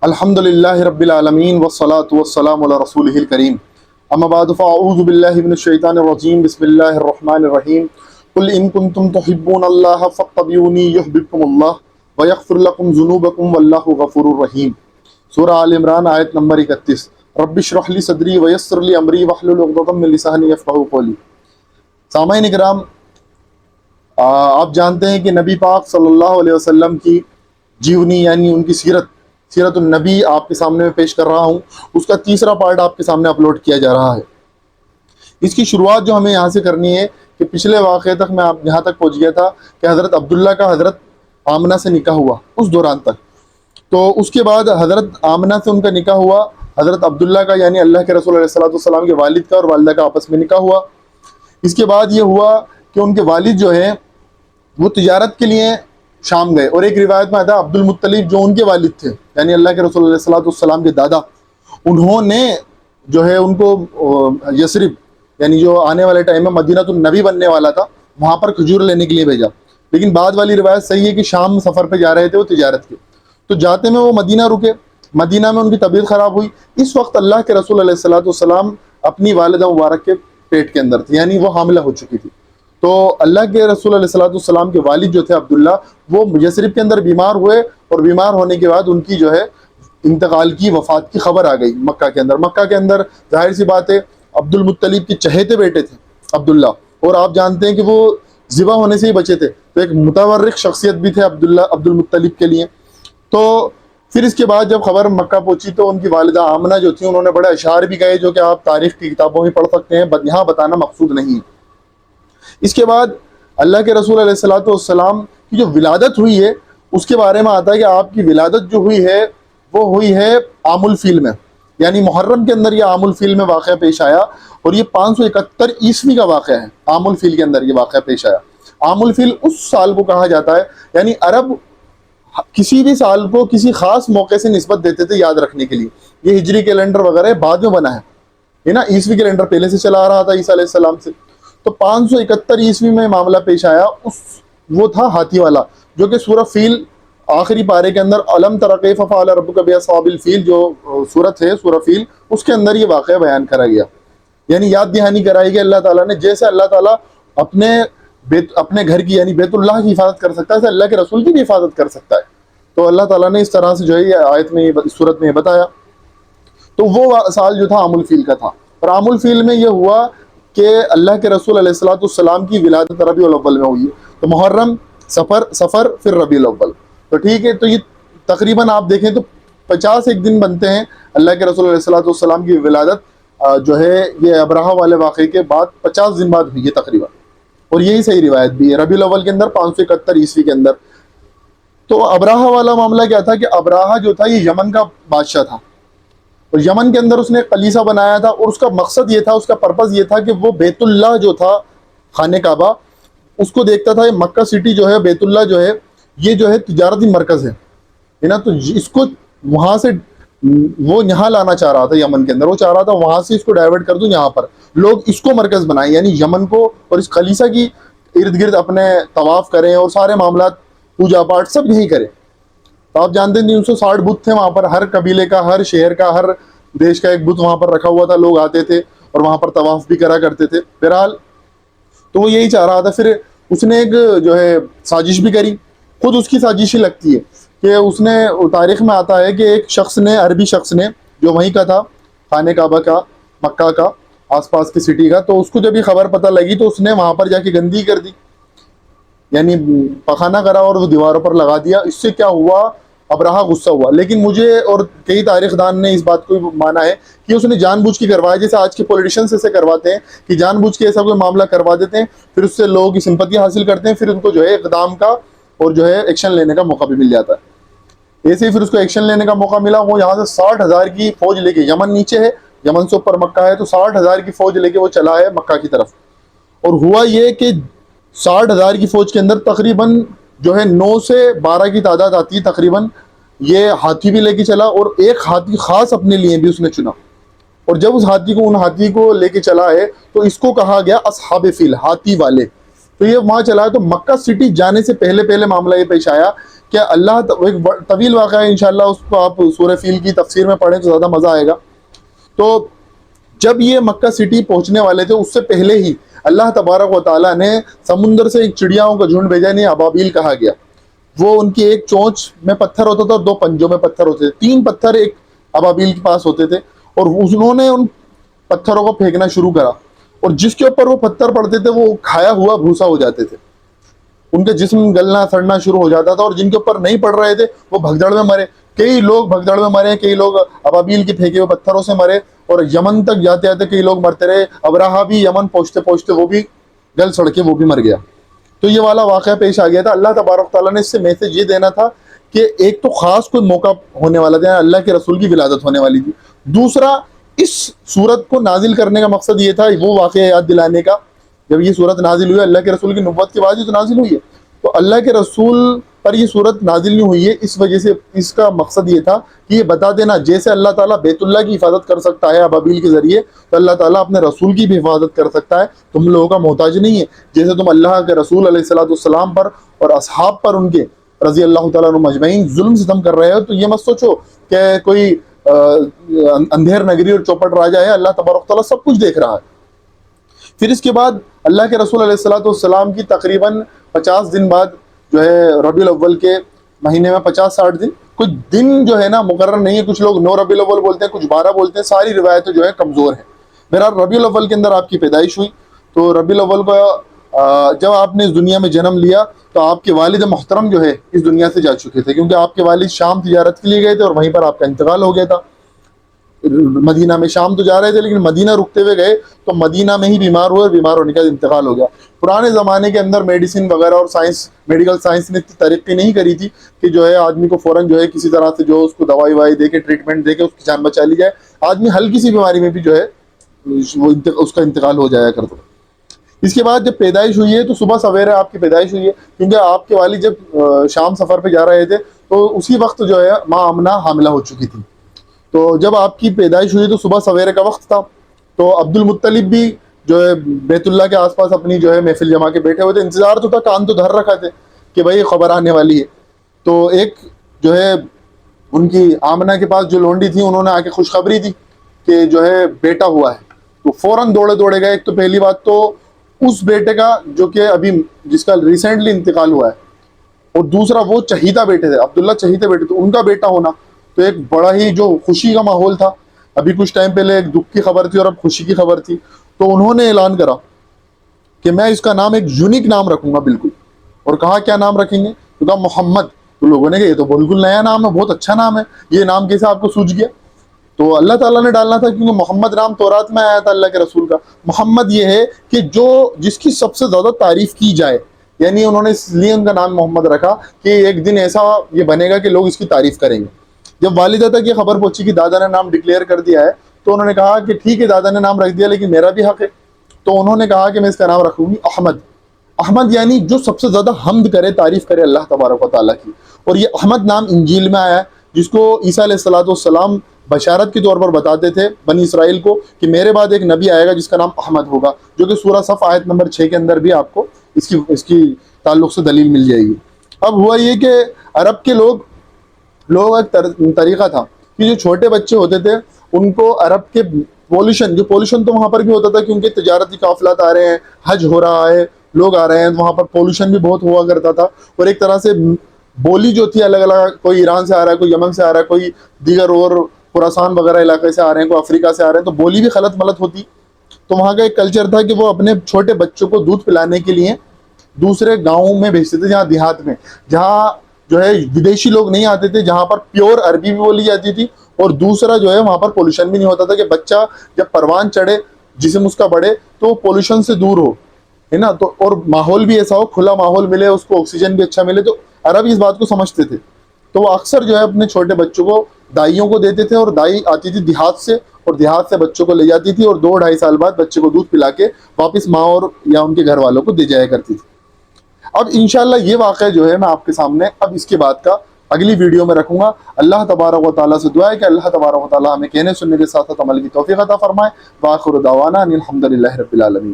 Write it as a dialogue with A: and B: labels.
A: الحمد للہ رب العالمین والصلاة والسلام علی رسولہ الکریم اما بعد فاعوذ باللہ من الشیطان الرجیم بسم اللہ الرحمن الرحیم قل ان کنتم تحبون اللہ فاتبعونی یحببکم اللہ ویغفر لکم ذنوبکم واللہ غفور الرحیم۔ سورہ آل عمران آیت نمبر 31۔ رب اشرح لی صدری ویسر لی امری واحلل عقدۃ من لسانی یفقہوا قولی۔ سامعین اکرام، آپ جانتے ہیں کہ نبی پاک صلی اللہ علیہ وسلم کی جیونی یعنی ان کی سیرت النبی آپ کے سامنے میں پیش کر رہا ہوں۔ اس کا تیسرا پارٹ آپ کے سامنے اپلوڈ کیا جا رہا ہے۔ اس کی شروعات جو ہمیں یہاں سے کرنی ہے کہ پچھلے واقعے تک میں یہاں تک پہنچ گیا تھا کہ حضرت عبداللہ کا حضرت آمنہ سے نکاح ہوا اس دوران تک۔ تو اس کے بعد حضرت آمنہ سے ان کا نکاح ہوا، حضرت عبداللہ کا یعنی اللہ کے رسول علیہ السلام کے والد کا اور والدہ کا آپس میں نکاح ہوا۔ اس کے بعد یہ ہوا کہ ان کے والد جو ہیں وہ تجارت کے لیے شام گئے، اور ایک روایت میں آتا ہے عبد المطلب جو ان کے والد تھے یعنی اللہ کے رسول علیہ السلام کے دادا، انہوں نے جو ہے ان کو یثرب یعنی جو آنے والے ٹائم میں مدینہ النبی بننے والا تھا وہاں پر کھجور لینے کے لیے بھیجا۔ لیکن بعد والی روایت صحیح ہے کہ شام سفر پہ جا رہے تھے وہ تجارت کے، تو جاتے میں وہ مدینہ رکے۔ مدینہ میں ان کی طبیعت خراب ہوئی۔ اس وقت اللہ کے رسول علیہ السلام اپنی والدہ مبارک کے پیٹ کے اندر تھی، یعنی وہ حاملہ ہو چکی تھی۔ تو اللہ کے رسول علیہ السلام کے والد جو تھے عبداللہ، وہ یثرب کے اندر بیمار ہوئے، اور بیمار ہونے کے بعد ان کی جو ہے انتقال کی، وفات کی خبر آ گئی مکہ کے اندر۔ مکہ کے اندر ظاہر سی بات ہے عبد المطلب کے چہیتے بیٹے تھے عبداللہ، اور آپ جانتے ہیں کہ وہ ذبح ہونے سے ہی بچے تھے، تو ایک متورخ شخصیت بھی تھے عبد المطلب کے لیے۔ تو پھر اس کے بعد جب خبر مکہ پہنچی تو ان کی والدہ آمنہ جو تھی انہوں نے بڑے اشعار بھی گئے جو کہ آپ تاریخ کی کتابوں میں پڑھ سکتے ہیں، یہاں بتانا مقصود نہیں ہے۔ اس کے بعد اللہ کے رسول علیہ السلام کی جو ولادت ہوئی ہے اس کے بارے میں آتا ہے کہ آپ کی ولادت جو ہوئی ہے وہ ہوئی ہے عام الفیل میں، یعنی محرم کے اندر یہ عام الفیل میں واقعہ پیش آیا، اور یہ 571 عیسوی کا واقعہ ہے۔ عام الفیل کے اندر یہ واقعہ پیش آیا۔ عام الفیل اس سال کو کہا جاتا ہے، یعنی عرب کسی بھی سال کو کسی خاص موقع سے نسبت دیتے تھے یاد رکھنے کے لیے۔ یہ ہجری کیلنڈر وغیرہ بعد میں بنا ہے نا، عیسوی کیلنڈر پہلے سے چلا آ رہا تھا عیسیٰ علیہ السلام سے۔ تو 571 عیسوی میں معاملہ پیش آیا، وہ تھا ہاتھی والا، جو کہ سورہ فیل آخری پارے کے اندر الم تر کیف فعل ربک باصحاب الفیل جو سورت ہے سورہ فیل، اس کے اندر یہ واقعہ بیان کرا گیا، یعنی یاد دہانی کرائی کہ اللہ تعالیٰ نے جیسے اللہ تعالیٰ اپنے گھر کی یعنی بیت اللہ کی حفاظت کر سکتا ہے، ایسے اللہ کے رسول کی بھی حفاظت کر سکتا ہے۔ تو اللہ تعالیٰ نے اس طرح سے جو ہے یہ آیت میں اس صورت میں یہ بتایا۔ تو وہ سال جو تھا عام الفیل کا تھا، اور عام الفیل میں یہ ہوا کہ اللہ کے رسول علیہ السلام کی ولادت ربیع الاول میں ہوئی، تو محرم، سفر پھر ربیع الاول، تو ٹھیک ہے۔ تو یہ تقریباً آپ دیکھیں تو 50 ایک دن بنتے ہیں اللہ کے رسول علیہ السلام کی ولادت جو ہے یہ ابراہہ والے واقعے کے بعد 50 دن بعد ہوئی ہے تقریباً، اور یہی صحیح روایت بھی ہے ربیع الاول کے اندر 571 عیسوی کے اندر۔ تو ابراہہ والا معاملہ کیا تھا کہ ابراہہ جو تھا یہ یمن کا بادشاہ تھا، اور یمن کے اندر اس نے کلیسا بنایا تھا، اور اس کا مقصد یہ تھا، اس کا پرپز یہ تھا کہ وہ بیت اللہ جو تھا خانہ کعبہ اس کو دیکھتا تھا۔ مکہ سٹی جو ہے، بیت اللہ جو ہے، یہ جو ہے تجارتی مرکز ہے نا، تو اس کو وہاں سے وہ یہاں لانا چاہ رہا تھا، یمن کے اندر وہ چاہ رہا تھا وہاں سے اس کو ڈائیورٹ کر دوں یہاں پر، لوگ اس کو مرکز بنائیں، یعنی یمن کو اور اس کلیسا کی ارد گرد اپنے طواف کریں اور سارے معاملات پوجا پاٹ سب یہی کریں۔ تو آپ جانتے ہیں 360 بت تھے وہاں پر، ہر قبیلے کا، ہر شہر کا، ہر دیش کا ایک بت وہاں پر رکھا ہوا تھا، لوگ آتے تھے اور وہاں پر طواف بھی کرا کرتے تھے۔ بہرحال تو وہ یہی چاہ رہا تھا۔ پھر اس نے ایک جو ہے سازش بھی کری، خود اس کی سازش ہی لگتی ہے کہ اس نے، تاریخ میں آتا ہے کہ ایک شخص نے، عربی شخص نے جو وہیں کا تھا، خانہ کعبہ کا، مکہ کا، آس پاس کی سٹی کا، تو اس کو جب یہ خبر پتہ لگی تو اس نے وہاں پر جا کے گندگی کر دی، یعنی پخانہ کرا اور وہ دیواروں پر لگا دیا۔ اس سے کیا ہوا، ابراہہ غصہ ہوا۔ لیکن مجھے اور کئی تاریخ دان نے اس بات کو مانا ہے کہ اس نے جان بوجھ کے کروایا، جیسے آج کے پولیٹیشنز ایسے کرواتے ہیں کہ جان بوجھ کے ایسا کوئی معاملہ کروا دیتے ہیں، پھر اس سے لوگ سمپتی حاصل کرتے ہیں، پھر ان کو جو ہے اقدام کا اور جو ہے ایکشن لینے کا موقع بھی مل جاتا ہے۔ ایسے ہی پھر اس کو ایکشن لینے کا موقع ملا، وہ یہاں سے 60,000 کی فوج لے کے، یمن نیچے ہے، یمن سے اوپر مکہ ہے، تو 60,000 کی فوج لے کے وہ چلا ہے مکہ کی طرف۔ اور ہوا یہ کہ 60,000 کی فوج کے اندر تقریباً جو ہے 9 سے 12 کی تعداد آتی ہے تقریباً، یہ ہاتھی بھی لے کے چلا، اور ایک ہاتھی خاص اپنے لیے بھی اس نے چنا، اور جب اس ہاتھی کو، ان ہاتھی کو لے کے چلا ہے تو اس کو کہا گیا اصحاب فیل، ہاتھی والے، تو یہ وہاں چلا ہے. تو مکہ سٹی جانے سے پہلے معاملہ یہ پیش آیا کہ اللہ ایک طویل واقعہ ہے انشاءاللہ، اس کو آپ سورہ فیل کی تفسیر میں پڑھیں تو زیادہ مزہ آئے گا. تو جب یہ مکہ سٹی پہنچنے والے تھے اس سے پہلے ہی اللہ تبارک و تعالیٰ نے سمندر سے ایک چڑیاؤں کا جھنڈ بھیجا، نہیں ابابیل کہا گیا. وہ ان کی ایک چونچ میں پتھر ہوتا تھا اور 2 پنجوں میں پتھر ہوتے تھے. 3 پتھر ایک ابابیل کے پاس ہوتے تھے اور انہوں نے ان پتھروں کو پھینکنا شروع کرا، اور جس کے اوپر وہ پتھر پڑتے تھے وہ کھایا ہوا بھوسا ہو جاتے تھے، ان کے جسم گلنا سڑنا شروع ہو جاتا تھا. اور جن کے اوپر نہیں پڑ رہے تھے وہ بھگدڑ میں مرے. کئی لوگ بھگدڑ میں مرے، کئی لوگ ابابیل کے پھینکے ہوئے پتھروں سے مرے، اور یمن تک جاتے جاتے کئی لوگ مرتے رہے. ابراہا بھی یمن پہنچتے پہنچتے وہ بھی گل سڑ کے وہ بھی مر گیا. تو یہ والا واقعہ پیش آ گیا تھا. اللہ تبارک تعالیٰ نے اس سے میسج یہ دینا تھا کہ ایک تو خاص کوئی موقع ہونے والا تھا، اللہ کے رسول کی ولادت ہونے والی تھی. دوسرا، اس صورت کو نازل کرنے کا مقصد یہ تھا، وہ واقعہ یاد دلانے کا. جب یہ صورت نازل ہوئی اللہ کے رسول کی نبوت کے بعد ہی تو نازل ہوئی ہے، تو اللہ کے رسول پر یہ صورت نازل نہیں ہوئی ہے اس وجہ سے. اس کا مقصد یہ تھا کہ یہ بتا دینا جیسے اللہ تعالیٰ بیت اللہ کی حفاظت کر سکتا ہے ابابیل کے ذریعے، تو اللہ تعالیٰ اپنے رسول کی بھی حفاظت کر سکتا ہے. تم لوگوں کا محتاج نہیں ہے. جیسے تم اللہ کے رسول علیہ السلام پر اور اصحاب پر ان کے رضی اللہ تعالیٰ عنہ مجمعین ظلم ستم کر رہے ہو، تو یہ مت سوچو کہ کوئی اندھیر نگری اور چوپٹ راجا ہے. اللہ تبارک تعالیٰ سب کچھ دیکھ رہا ہے. پھر اس کے بعد اللہ کے رسول علیہ السلام کی تقریباً 50 دن بعد جو ہے ربیع الاول کے مہینے میں 50-60 دن، کچھ دن جو ہے نا مقرر نہیں ہے. کچھ لوگ 9 ربیع الاول بولتے ہیں، کچھ 12 بولتے ہیں. ساری روایتیں جو ہے کمزور ہیں. بہرحال ربیع الاول کے اندر آپ کی پیدائش ہوئی. تو ربیع الاول کو جب آپ نے اس دنیا میں جنم لیا تو آپ کے والد محترم جو ہے اس دنیا سے جا چکے تھے، کیونکہ آپ کے والد شام تجارت کے لیے گئے تھے اور وہیں پر آپ کا انتقال ہو گیا تھا. مدینہ میں شام تو جا رہے تھے لیکن مدینہ رکتے ہوئے گئے تو مدینہ میں ہی بیمار ہوئے اور بیمار ہونے کا انتقال ہو گیا. پرانے زمانے کے اندر میڈیسن وغیرہ اور سائنس، میڈیکل سائنس نے ترقی نہیں کری تھی کہ جو ہے آدمی کو فوراً جو ہے کسی طرح سے جو اس کو دوائی وائی دے کے ٹریٹمنٹ دے کے اس کی جان بچا لی جائے. آدمی ہلکی سی بیماری میں بھی جو ہے وہ اس کا انتقال ہو جایا کرتا. اس کے بعد جب پیدائش ہوئی ہے تو صبح سویرے آپ کی پیدائش ہوئی ہے، کیونکہ آپ کے والد جب شام سفر پہ جا رہے تھے تو اسی وقت جو ہے ماں آمنہ حاملہ ہو چکی تھی. تو جب آپ کی پیدائش ہوئی تو صبح سویرے کا وقت تھا. تو عبد المطلب بھی جو ہے بیت اللہ کے آس پاس اپنی جو ہے محفل جما کے بیٹھے ہوئے تھے. انتظار تو تھا، کان تو دھر رکھا تھے کہ بھائی خبر آنے والی ہے. تو ایک جو ہے ان کی آمنہ کے پاس جو لونڈی تھی انہوں نے آ کے خوشخبری دی کہ جو ہے بیٹا ہوا ہے. تو فوراً دوڑے گئے. ایک تو پہلی بات تو اس بیٹے کا جو کہ ابھی جس کا ریسنٹلی انتقال ہوا ہے، اور دوسرا وہ چہیتا بیٹے تھے، عبداللہ چہیتے بیٹے تھے، ان کا بیٹا ہونا تو ایک بڑا ہی جو خوشی کا ماحول تھا. ابھی کچھ ٹائم پہلے ایک دکھ کی خبر تھی اور اب خوشی کی خبر تھی. تو انہوں نے اعلان کرا کہ میں اس کا نام ایک یونیک نام رکھوں گا بالکل. اور کہا کیا نام رکھیں گے؟ تو کہا محمد. تو لوگوں نے کہا یہ تو بالکل نیا نام ہے، بہت اچھا نام ہے، یہ نام کیسے آپ کو سوجھ گیا؟ تو اللہ تعالیٰ نے ڈالنا تھا کیونکہ محمد نام تورات میں آیا تھا اللہ کے رسول کا. محمد یہ ہے کہ جس کی سب سے زیادہ تعریف کی جائے، یعنی انہوں نے اس لیے ان کا نام محمد رکھا کہ ایک دن ایسا یہ بنے گا کہ لوگ اس کی تعریف کریں گے. جب والدہ تک یہ خبر پہنچی کہ دادا نے نام ڈکلیئر کر دیا ہے تو انہوں نے کہا کہ ٹھیک ہے دادا نے نام رکھ دیا لیکن میرا بھی حق ہے. تو انہوں نے کہا کہ میں اس کا نام رکھوں گی احمد. احمد یعنی جو سب سے زیادہ حمد کرے، تعریف کرے اللہ تبارک و تعالیٰ کی. اور یہ احمد نام انجیل میں آیا ہے، جس کو عیسیٰ علیہ السلام بشارت کے طور پر بتاتے تھے بنی اسرائیل کو کہ میرے بعد ایک نبی آئے گا جس کا نام احمد ہوگا، جو کہ سورہ صف آیت نمبر 6 کے اندر بھی آپ کو اس کی تعلق سے دلیل مل جائے گی. اب ہوا یہ کہ عرب کے لوگ ایک طریقہ تھا کہ جو چھوٹے بچے ہوتے تھے ان کو عرب کے پولوشن تو وہاں پر بھی ہوتا تھا کیونکہ تجارتی قافلات آ رہے ہیں، حج ہو رہا ہے، لوگ آ رہے ہیں، وہاں پر پولوشن بھی بہت ہوا کرتا تھا. اور ایک طرح سے بولی جو تھی الگ الگ، کوئی ایران سے آ رہا ہے، کوئی یمن سے آ رہا ہے، کوئی دیگر اور خراسان وغیرہ علاقے سے آ رہے ہیں، کوئی افریقہ سے آ رہے ہیں، تو بولی بھی خلط ملط ہوتی. تو وہاں کا ایک کلچر تھا کہ وہ اپنے چھوٹے بچوں کو دودھ پلانے کے لیے دوسرے گاؤں میں بھیجتے تھے، جہاں دیہات میں، جہاں جو ہے ودیشی لوگ نہیں آتے تھے، جہاں پر پیور عربی بھی بولی جاتی تھی. اور دوسرا جو ہے وہاں پر پولوشن بھی نہیں ہوتا تھا کہ بچہ جب پروان چڑھے، جسم اس کا بڑھے تو پولوشن سے دور ہو، ہے نا. تو اور ماحول بھی ایسا ہو، کھلا ماحول ملے، اس کو آکسیجن بھی اچھا ملے. تو عرب اس بات کو سمجھتے تھے. تو وہ اکثر جو ہے اپنے چھوٹے بچوں کو دائیوں کو دیتے تھے، اور دائی آتی تھی دیہات سے اور دیہات سے بچوں کو لے جاتی تھی اور 2-2.5 سال بعد بچے کو دودھ پلا کے واپس ماں اور یا ان کے گھر والوں کو دے جایا کرتی تھی. اب انشاءاللہ یہ واقعہ جو ہے میں آپ کے سامنے اب اس کے بعد کا اگلی ویڈیو میں رکھوں گا. اللہ تبارک و تعالیٰ سے دعا ہے کہ اللہ تبارک و تعالیٰ ہمیں کہنے سننے کے ساتھ ساتھ عمل کی توفیق عطا فرمائے. وآخر دعوانا ان الحمد للہ رب العالمین.